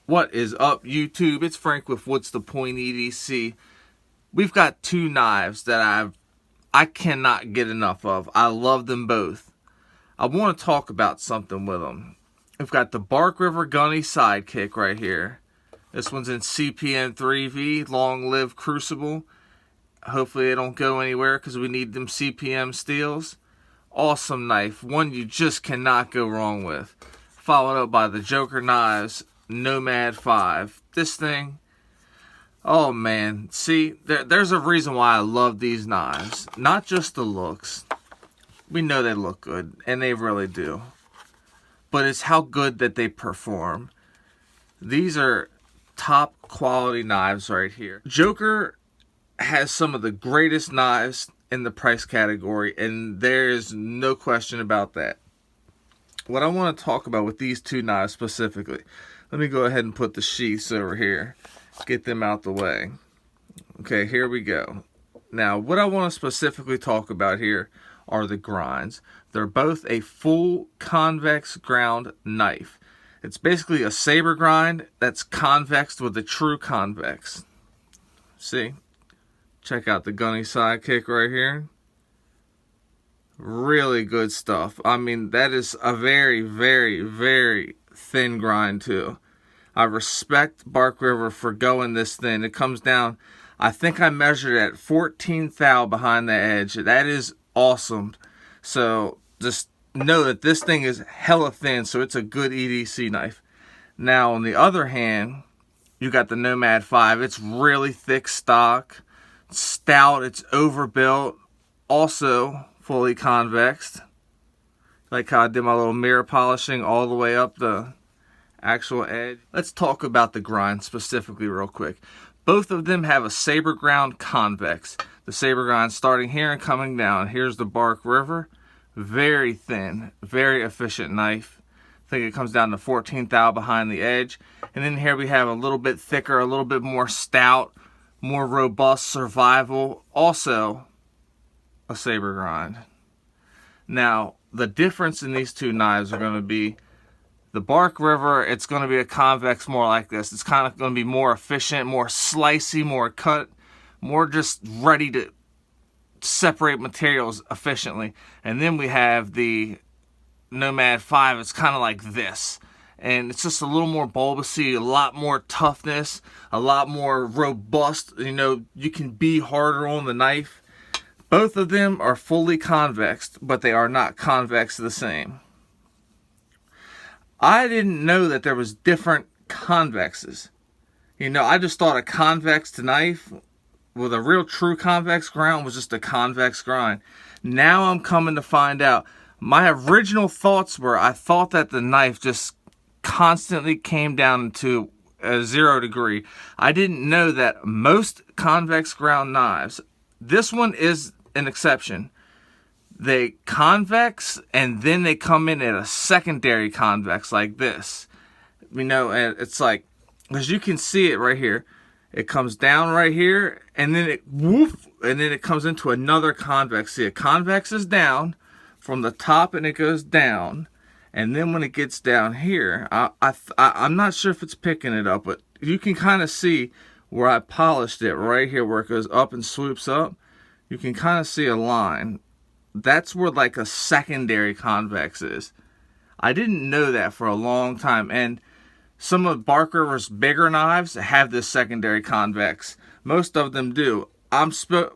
What is up, YouTube? It's Frank with What's the Point EDC. We've got two knives that I cannot get enough of. I love them both. I want to talk about something with them. We've got the Bark River Sidekick right here. This one's in CPN 3V, long live crucible. Hopefully they don't go anywhere because we need them CPM steels. Awesome knife, one you just cannot go wrong with. Followed up by the Joker Knives Nomad 5. This thing, oh man, see, there's a reason why I love these knives. Not just the looks. We know they look good, and they really do. But it's how good that they perform. These are top quality knives right here. Joker has some of the greatest knives in the price category, and there's no question about that. What I want to talk about with these two knives specifically, let me go ahead and put the sheaths over here, get them out the way. Okay, here we go. Now, what I want to specifically talk about here are the grinds. They're both a full convex ground knife. It's basically a saber grind that's convexed with a true convex. See? Check out the Gunny Sidekick right here. Really good stuff. I mean, that is a very, very, very thin grind too. I respect Bark River for going this thin. It comes down, I think I measured at 14 thou behind the edge. That is awesome. So just know that this thing is hella thin, so it's a good EDC knife. Now on the other hand, you got the Nomad 5. It's really thick stock, stout, it's overbuilt, also fully convexed. Like how I did my little mirror polishing all the way up the actual edge. Let's talk about the grind specifically real quick. Both of them have a saber ground convex. The saber grind starting here and coming down. Here's the Bark River. Very thin, very efficient knife. I think it comes down to 14 thou behind the edge. And then here we have a little bit thicker, a little bit more stout, more robust survival. Also a saber grind. Now, the difference in these two knives are going to be the Bark River, it's going to be a convex more like this. It's kind of going to be more efficient, more slicey, more cut, more just ready to separate materials efficiently. And then we have the Nomad 5. It's kind of like this. And it's just a little more bulbousy, a lot more toughness, a lot more robust. You know, you can be harder on the knife. Both of them are fully convexed, but they are not convex the same. I didn't know that there was different convexes. You know, I just thought a convex knife with a real true convex grind was just a convex grind. Now I'm coming to find out. My original thoughts were, I thought that the knife just constantly came down to a 0 degree. I didn't know that most convex ground knives, this one is an exception. They convex and then they come in at a secondary convex like this. You know, and it's like, as you can see it right here, it comes down right here and then it woof, and then it comes into another convex. See, a convex is down from the top and it goes down, and then when it gets down here, I'm not sure if it's picking it up, but you can kind of see where I polished it right here where it goes up and swoops up. You can kind of see a line. That's where like a secondary convex is. I didn't know that for a long time, and some of Bark River's bigger knives have this secondary convex. Most of them do.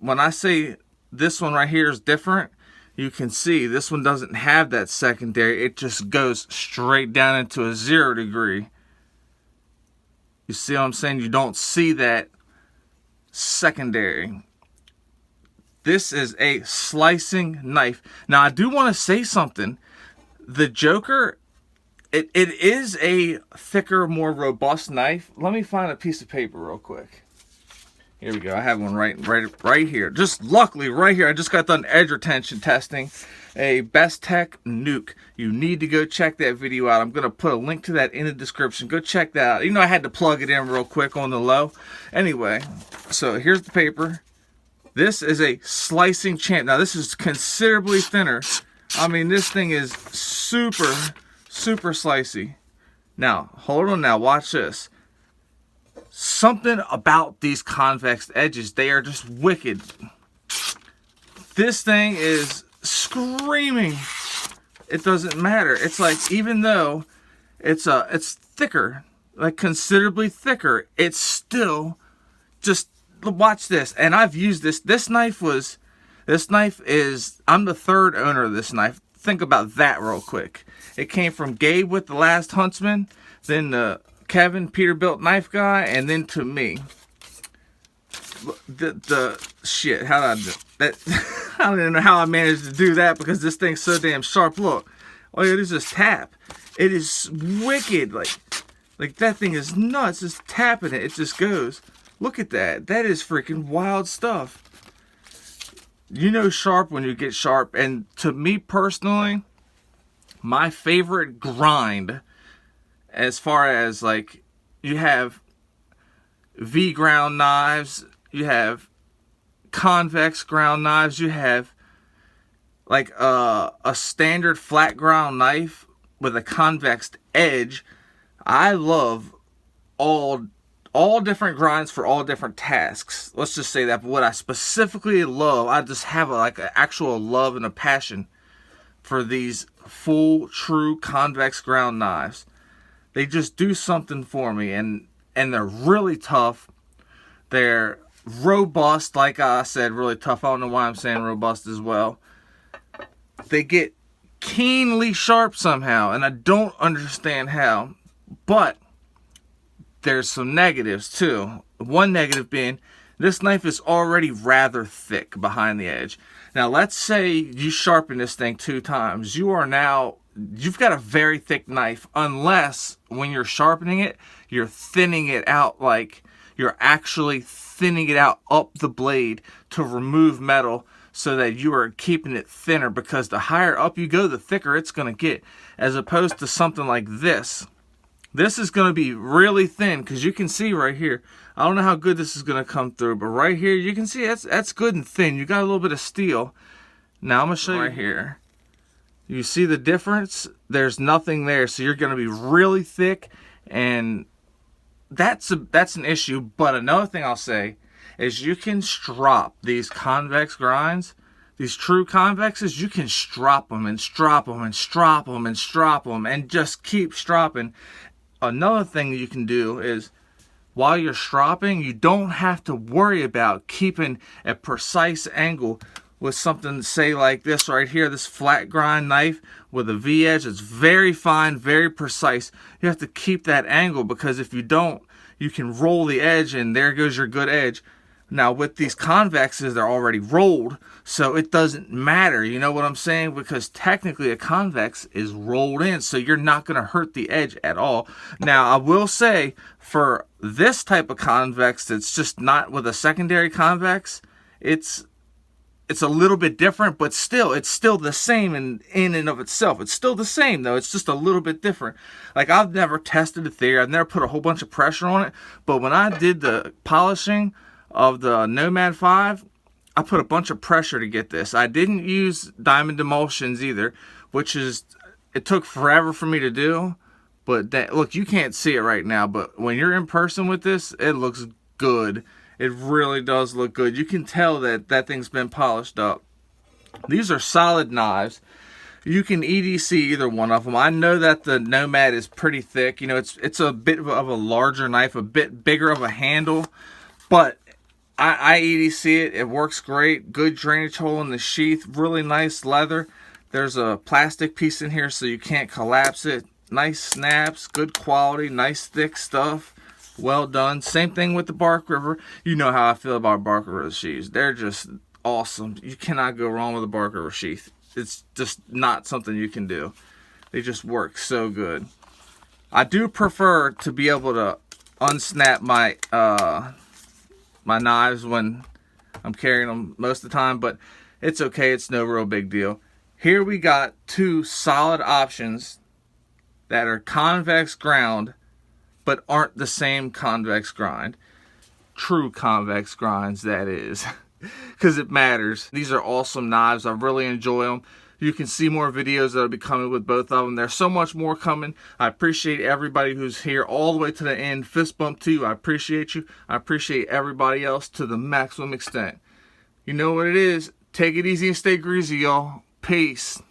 When I say this one right here is different, you can see this one doesn't have that secondary. It just goes straight down into a 0 degree. You see what I'm saying? You don't see that secondary. This is a slicing knife. Now, I do want to say something. The Joker, it is a thicker, more robust knife. Let me find a piece of paper real quick. Here we go. I have one right here. Just luckily right here. I just got done edge retention testing a Best Tech nuke. You need to go check that video out. I'm going to put a link to that in the description. Go check that out. You know, I had to plug it in real quick on the low. Anyway, so here's the paper. This is a slicing champ. Now, this is considerably thinner. I mean, this thing is super, super slicey. Now, hold on now. Watch this. Something about these convex edges, they are just wicked. This thing is screaming. It doesn't matter. It's like, even though it's thicker, like considerably thicker, it's still just, watch this. And I've used this. This knife is, I'm the third owner of this knife. Think about that real quick. It came from Gabe with The Last Huntsman, then the Kevin Peterbilt knife guy, and then to me. The shit, how did I do that? I don't even know how I managed to do that because this thing's so damn sharp. Look, all you gotta do is just tap. It is wicked. Like that thing is nuts. Just tapping it, it just goes. Look at that. That is freaking wild stuff. You know sharp when you get sharp. And to me personally, my favorite grind, as far as like, you have V ground knives, you have convex ground knives, you have like a standard flat ground knife with a convexed edge. I love all different grinds for all different tasks. Let's just say that. But what I specifically love, I just have like an actual love and a passion for these full, true convex ground knives. They just do something for me, and they're really tough. They're robust, like I said, really tough. I don't know why I'm saying robust as well. They get keenly sharp somehow, and I don't understand how. But there's some negatives too. One negative being, this knife is already rather thick behind the edge. Now let's say you sharpen this thing 2 times. You've got a very thick knife, unless when you're sharpening it, you're thinning it out, like you're actually thinning it out up the blade to remove metal, so that you are keeping it thinner, because the higher up you go, the thicker it's going to get, as opposed to something like this. This is going to be really thin, because you can see right here, I don't know how good this is going to come through, but right here you can see that's good and thin. You got a little bit of steel. Now I'm going to show you right here. You see the difference? There's nothing there, so you're going to be really thick, and that's an issue. But another thing I'll say is, you can strop these convex grinds, these true convexes. You can strop them and strop them and strop them and strop them and just keep stropping. Another thing you can do is, while you're stropping, you don't have to worry about keeping a precise angle with something, say like this right here, this flat grind knife with a V edge. It's very fine, very precise. You have to keep that angle, because if you don't, you can roll the edge and there goes your good edge. Now with these convexes, they're already rolled, so it doesn't matter, you know what I'm saying? Because technically a convex is rolled in, so you're not going to hurt the edge at all. Now I will say, for this type of convex that's just not with a secondary convex, it's a little bit different, but still, it's still the same in and of itself. It's still the same, though. It's just a little bit different. Like, I've never tested it there. I've never put a whole bunch of pressure on it. But when I did the polishing of the Nomad 5, I put a bunch of pressure to get this. I didn't use diamond emulsions either, which is, it took forever for me to do. But look, you can't see it right now, but when you're in person with this, it looks good. It really does look good. You can tell that that thing's been polished up. These are solid knives. You can EDC either one of them. I know that the Nomad is pretty thick. You know, it's a bit of a larger knife, a bit bigger of a handle. But I EDC it. It works great. Good drainage hole in the sheath. Really nice leather. There's a plastic piece in here so you can't collapse it. Nice snaps. Good quality. Nice thick stuff. Well done. Same thing with the Bark River. You know how I feel about Bark River sheaths. They're just awesome. You cannot go wrong with a Bark River sheath. It's just not something you can do. They just work so good. I do prefer to be able to unsnap my my knives when I'm carrying them most of the time, but it's okay. It's no real big deal. Here we got 2 solid options that are convex ground, but aren't the same convex grind. True convex grinds, that is. Because it matters. These are awesome knives. I really enjoy them. You can see more videos that'll be coming with both of them. There's so much more coming. I appreciate everybody who's here all the way to the end. Fist bump to you. I appreciate you. I appreciate everybody else to the maximum extent. You know what it is. Take it easy and stay greasy, y'all. Peace.